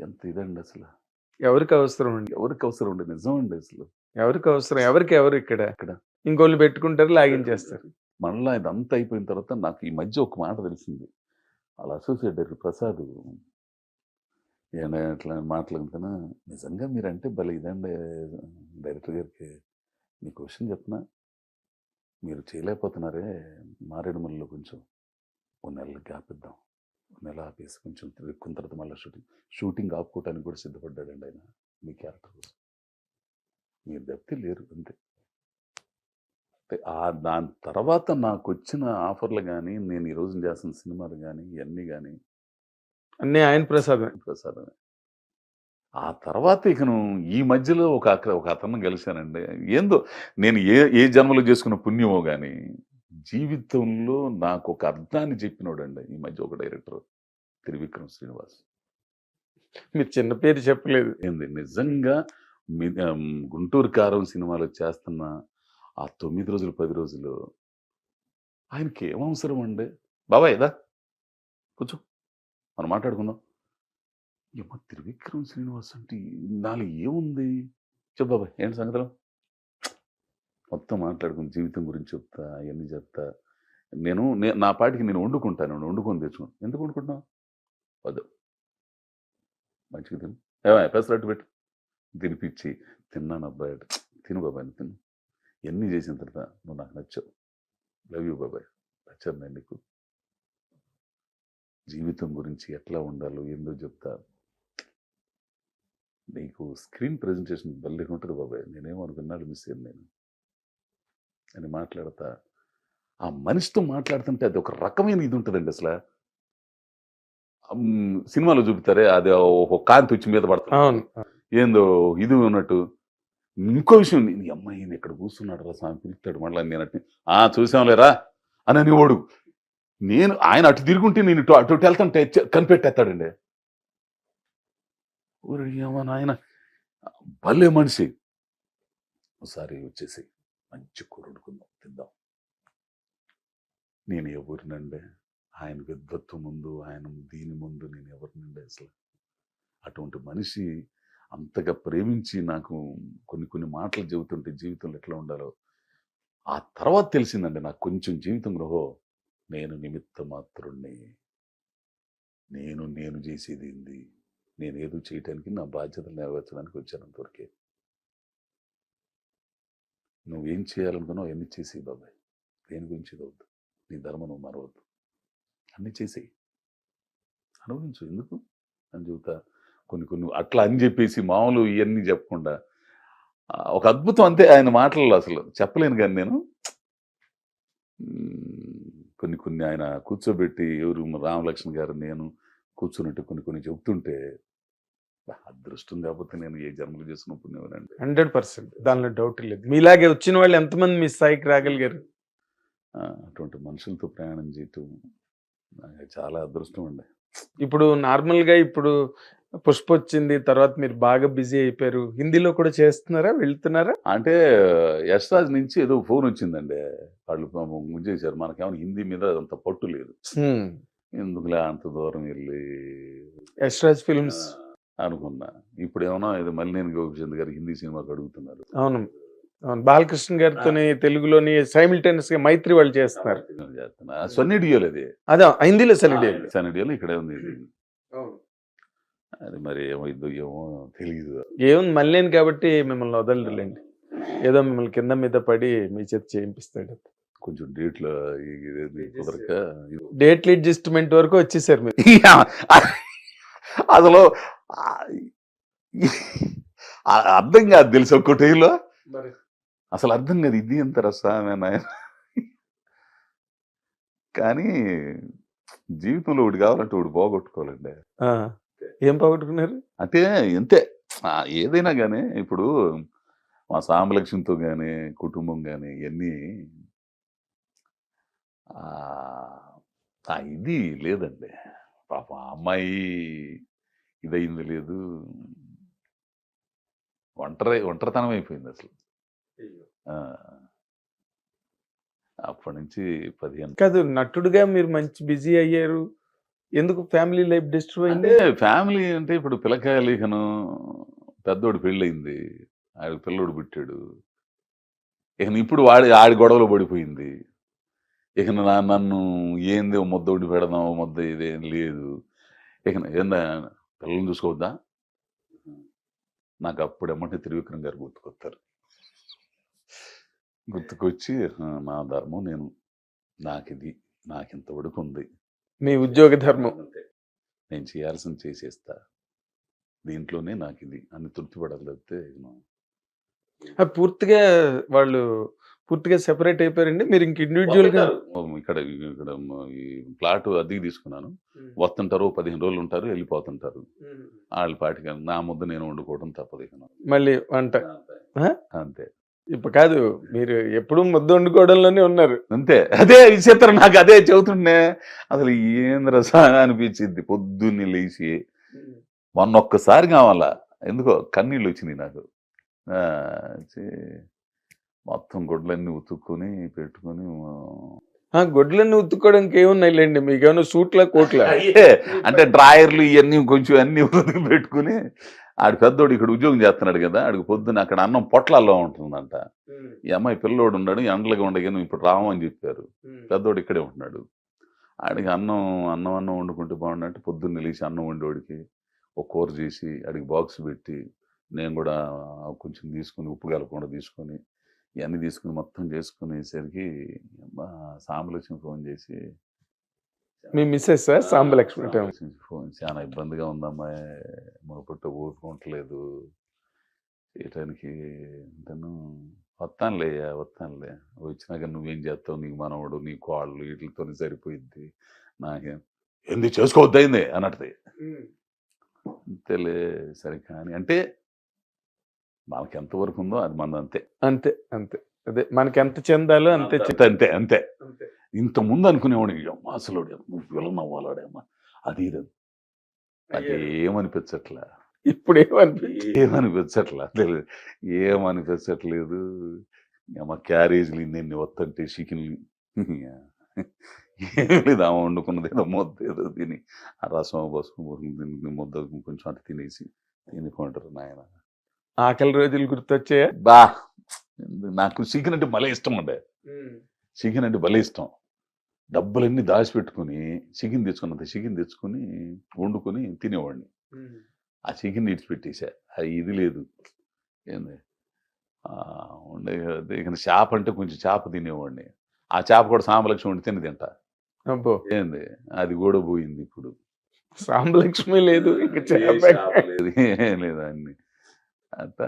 ఎంత ఇదండి అసలు. ఎవరికి అవసరం అండి? ఎవరికి అవసరం అండి? నిజం అండి అసలు. ఎవరికి అవసరం? ఎవరికి ఎవరు ఇక్కడ? ఇక్కడ ఇంకోళ్ళు పెట్టుకుంటారు, లాగించేస్తారు. మళ్ళా ఇదంతా అయిపోయిన తర్వాత నాకు ఈ మధ్య ఒక మాట తెలిసింది. వాళ్ళ అసోసియేట్ డైరెక్టర్ ప్రసాద్ ఈయన ఇట్లా మాట్లాడుతున్నా, నిజంగా మీరంటే భలే ఇదండి డైరెక్టర్ గారికి. మీకు క్వశ్చన్ చెప్పనా? మీరు చేయలేకపోతున్నారే మారేడుమల్లిలో కొంచెం ఓ నెల గ్యాప్ ఇద్దాం. ఓ నెల ఆపేసి కొంచెం ఎక్కున్న తర్వాత మళ్ళీ షూటింగ్ ఆపుకోవటానికి కూడా సిద్ధపడ్డాడండి ఆయన మీ క్యారెక్టర్ కోసం. మీరు దప్తి లేరు అంతే. దాని తర్వాత నాకు వచ్చిన ఆఫర్లు కానీ, నేను ఈ రోజు చేస్తున్న సినిమాలు కానీ, ఇవన్నీ కానీ అన్నీ ఆయన ప్రసాదమే. ప్రసాదమే. ఆ తర్వాత ఇకను ఈ మధ్యలో ఒక అతను కలిశానండి. ఏందో నేను ఏ జన్మలో చేసుకున్న పుణ్యమో గాని, జీవితంలో నాకు ఒక అర్థాన్ని చెప్పినోడండి ఈ మధ్య ఒక డైరెక్టర్ త్రివిక్రమ్ శ్రీనివాస్. మీరు చిన్న పేరు చెప్పలేదు. ఏంది నిజంగా గుంటూరు కారం సినిమాలో చేస్తున్న ఆ 9 రోజులు 10 రోజులు ఆయనకి ఏమవసరం అండి? బాబాయ్ దా కూర్చో మనం మాట్లాడుకుందాం. ఏమో త్రివిక్రమ్ శ్రీనివాస్ అంటే నాలో ఏముంది? చెప్పు బాబాయ్ ఏంటి సంగతులు? మొత్తం మాట్లాడుకుని జీవితం గురించి చెప్తా, అవన్నీ చెప్తా. నా పాటికి నేను వండుకుంటాను, వండుకొని తెచ్చుకోను. ఎందుకు వండుకుంటున్నావు? వద్దు, మంచిగా తిను. పెసరట్టు పెట్టు, తినిపించి తిన్నాను అబ్బాయి, తిను బాబాయ్ తిను. ఇవన్నీ చేసిన తర్వాత నువ్వు నాకు నచ్చావు, లవ్ యూ బాబాయ్, నచ్చాను నేను నీకు. జీవితం గురించి ఎట్లా ఉండాలో ఏందో చెప్తా. నీకు స్క్రీన్ ప్రెజెంటేషన్ భలే ఉంటుంది బాబాయ్, నేనేమో అనుకున్నాడు మిస్ అయ్యాను నేను అని మాట్లాడతా. ఆ మనిషితో మాట్లాడుతుంటే అది ఒక రకమైన ఇది ఉంటుందండి అసలు. సినిమాలో చూపుతారే అది ఒక కాంతి వచ్చి మీద పడుతుంది, ఏందో ఇది ఉన్నట్టు. ఇంకో విషయం, నీ అమ్మాయి ఇక్కడ కూర్చున్నాడు రా స్వామి పిలుస్తాడు మళ్ళీ నేను చూసాంలేరా అని అనేవాడు. ఆయన అటు తిరుగుంటే నేను అటు వెళ్తుంటే కనిపెట్టేస్తాడండి. ఊరేమో ఆయన భలే మనిషి. ఒకసారి వచ్చేసి మంచి కూర వండుకుందాం తిందాం. నేను ఎవరినండి? ఆయన విద్వత్తు ముందు, ఆయన దీని ముందు నేను ఎవరినండి అసలు? అటువంటి మనిషి అంతగా ప్రేమించి నాకు కొన్ని మాటలు చెబుతుంటే జీవితంలో ఎట్లా ఉండాలో ఆ తర్వాత తెలిసిందండి నాకు కొంచెం జీవితంలో. నేను నిమిత్త మాత్రుణ్ణి, నేను చేసేది ఏంది, నేను ఏదో చేయటానికి నా బాధ్యతలు నెరవేర్చడానికి వచ్చాను అంతవరకే. నువ్వేం చేయాలనుకున్నావు అవన్నీ చేసేయి బాబాయ్, దేని గురించి వద్దు, నీ ధర్మం నువ్వు మరవద్దు, అన్నీ చేసేయి, అనుభవించు, ఎందుకు అని చెబుతా. కొన్ని అట్లా అని చెప్పేసి మామూలు ఇవన్నీ చెప్పకుండా ఒక అద్భుతం అంతే ఆయన మాటల్లో, అసలు చెప్పలేను కానీ నేను కొన్ని ఆయన కూర్చోబెట్టి ఎవరు రామలక్ష్మణ్ గారు నేను కూర్చున్నట్టు కొన్ని చెబుతుంటే అదృష్టం కాకపోతే నేను ఏ జన్మలు చేసుకున్న పుణ్యమనండి. 100% దానిలో డౌట్ లేదు. మీలాగే వచ్చిన వాళ్ళు ఎంతమంది మీ స్థాయికి రాగలిగారు? అటువంటి మనుషులతో ప్రయాణం చేయటం చాలా అదృష్టం అండి. ఇప్పుడు నార్మల్గా ఇప్పుడు పుష్ప వచ్చింది, తర్వాత మీరు బాగా బిజీ అయిపోయారు. హిందీలో కూడా చేస్తున్నారా, వెళ్తున్నారా? అంటే యశ్రాజ్ నుంచి ఏదో ఫోన్ వచ్చిందండి, వాళ్ళు ముంచేశారు. మనకేమైనా హిందీ మీద అంత పట్టు లేదు, ఎందుకులే అంత దూరం వెళ్ళి యశ్రాజ్ ఫిల్మ్స్ అనుకున్నా. ఇప్పుడు ఏమన్నా ఇది మల్లినేని గోపిచంద్ గారు హిందీ సినిమాకి అడుగుతున్నారు. అవును, బాలకృష్ణ గారితో తెలుగులోని సైమిల్టేనియస్ గా మైత్రి వాళ్ళు చేస్తున్నారు. సన్నీ డియోల్ అది, అదే హిందీలో సన్నీ డియోల్ ఇక్కడే ఉంది. అది మరి ఏమైందో ఏమో తెలియదు. ఏముంది, మల్లేని కాబట్టి మిమ్మల్ని వదలలేండి, ఏదో మిమ్మల్ని కింద మీద పడి మీ చేతి చేయింపిస్తాడు. కొంచెం డేట్లు కుదరక డేట్ అడ్జస్ట్మెంట్ వరకు వచ్చేసారు మీరు. అసలు అర్థం కాదు తెలుసు ఒక్కటిలో, అసలు అర్థం కాదు ఇది ఎంత రసాయన. కానీ జీవితంలో ఒకటి కావాలంటే ఒకటి పోగొట్టుకోవాలండి. ఏం పోగొట్టుకున్నారు అంటే అంతే, ఏదైనా కానీ ఇప్పుడు మా సామలక్ష్మితో కానీ కుటుంబం కానీ ఇవన్నీ ఇది లేదండి. పాప అమ్మాయి ఇదయింది లేదు, ఒంటరితనం అయిపోయింది అసలు. అప్పటి నుంచి 15 కాదు, నటుడుగా మీరు మంచి బిజీ అయ్యారు, ఎందుకు ఫ్యామిలీ లైఫ్ డిస్టర్బ్ అంటే అయింది? ఫ్యామిలీ అంటే ఇప్పుడు పిల్లకాయలు ఇకను పెద్దోడు పెళ్ళయింది. ఆడికి పిల్లోడు పుట్టాడు. ఇకను ఇప్పుడు ఆడి గొడవలో పడిపోయింది. ఇక నన్ను ఏంది ఓ ముద్ద వండి పెడదాం, ఓ ముద్ద ఇదేం లేదు. ఇక ఏందా పిల్లల్ని చూసుకోవద్దా? నాకు అప్పుడు ఎమ్మటే త్రివిక్రమ్ గారు గుర్తుకొస్తారు. గుర్తుకొచ్చి నా ధర్మం నాకిది, నాకింత వరకుంది. మీ ఉద్యోగ ధర్మం. అంతే. నేను చేయాల్సింది చేసేస్తా. దీంట్లోనే నాకిది అని తృప్తి పడాలి తప్పితే పూర్తిగా వాళ్ళు పూర్తిగా సెపరేట్ అయిపోయారండి? మీరు ఇంక ఇండివిడ్యువల్‌గా ఇక్కడ ఇక్కడ ఈ ఫ్లాట్ అద్దెకి తీసుకున్నాను. వస్తుంటారు, 15 రోజులు ఉంటారు, వెళ్ళిపోతుంటారు. ఆళ్ళ పాటికి నా ముద్ద నేను వండుకోవడం తప్పదు ఇక నాకు. మళ్ళీ వంట. ఆ? అంతే. ఇప్పుడు కాదు, మీరు ఎప్పుడూ ముద్ద వండుకోవడంలోనే ఉన్నారు. అంతే. అదే విచిత్రం, నాకు అదే చెబుతుండే. అసలు ఏందిరా సామి అనిపించిద్ది పొద్దున్నే లేచి. మొన్నొక్కసారి కావాలా ఎందుకో కన్నీళ్ళు వచ్చినాయి నాకు. వచ్చి మొత్తం గుడ్లన్నీ ఉతుక్కొని పెట్టుకొని గొడ్లన్నీ ఉతుక్కోవడానికి ఏమున్నాయిలేండి, మీకేమైనా సూట్లా కోట్లా? అయ్యే అంటే డ్రాయర్లు ఇవన్నీ కొంచెం అన్ని ఉతికి పెట్టుకుని ఆడి పెద్దోడు ఇక్కడ ఉద్యోగం చేస్తున్నాడు కదా, ఆడికి పొద్దున అక్కడ అన్నం పొట్లాల్లో ఉంటుందంట. ఈ అమ్మాయి పిల్లోడు ఉన్నాడు, ఎండలుగా ఉండగానే ఇప్పుడు రామని చెప్పారు. పెద్దోడు ఇక్కడే ఉంటున్నాడు. ఆడికి అన్నం వండుకుంటే బాగుండంటే పొద్దున్న లేచి అన్నం వండేవాడికి ఒక కూర చేసి ఆడికి బాక్స్ పెట్టి నేను కూడా కొంచెం తీసుకుని ఉప్పు కలపకుండా తీసుకొని ఇవన్నీ తీసుకుని మొత్తం చేసుకునేసరికి సాంబలక్ష్మి ఫోన్ చేసి మీ మిస్సెస్ సాంబలక్ష్మి ఫోన్ చాలా ఇబ్బందిగా ఉందమ్మా, మునుపట్టు ఊరుకోవట్లేదు చేయటానికి. అంటాను వస్తానులే వచ్చినాక నువ్వేం చేస్తావు, నీకు మనవడు నీ కోళ్ళు వీటితోనే సరిపోయిద్ది, నాకేం ఎందుకు చేసుకోవద్దయింది అన్నట్టుది. అంతేలే సరే కానీ అంటే మనకి ఎంతవరకు ఉందో అది మన అంతే. అంతే అంతే అదే మనకి ఎంత చెందాలో అంతే అంతే అంతే. ఇంత ముందు అనుకునేవాడిని అసలు నువ్వు విలన్ అవ్వాలాడేమ్మా అది ఇది అదేమనిపించట్లా. ఇప్పుడు ఏమనిపించట్లా తెలియదు, ఏమనిపించట్లేదు. అమ్మ క్యారేజీలు ఇన్ని వస్తుంటే చికెన్లు ఏం లేదు, ఆమె వండుకున్నది ఏదో ముద్ద ఏదో తిని ఆ రసం బసుకు తిని ముద్ద కొంచెం అటు తినేసి తినుకుంటారు నాయన. ఆకలి రోజులు గుర్తొచ్చాయా? నాకు చికెన్ అంటే భలే ఇష్టం అండి. చికెన్ అంటే భలే ఇష్టం. డబ్బులన్నీ దాచిపెట్టుకుని చికెన్ తెచ్చుకుని వండుకొని తినేవాడిని. ఆ చికెన్ ఇడిచిపెట్టేసా. ఇది లేదు ఏంది ఉండే ఇక చేప అంటే కొంచెం చేప తినేవాడిని. ఆ చేప కూడా సాంబలక్ష్మి వండి తింటా. అబ్బో ఏంది అది కూడా పోయింది ఇప్పుడు. సాంబలక్ష్మి లేదు, ఇంకా లేదు ఏం లేదు అన్ని అట్లా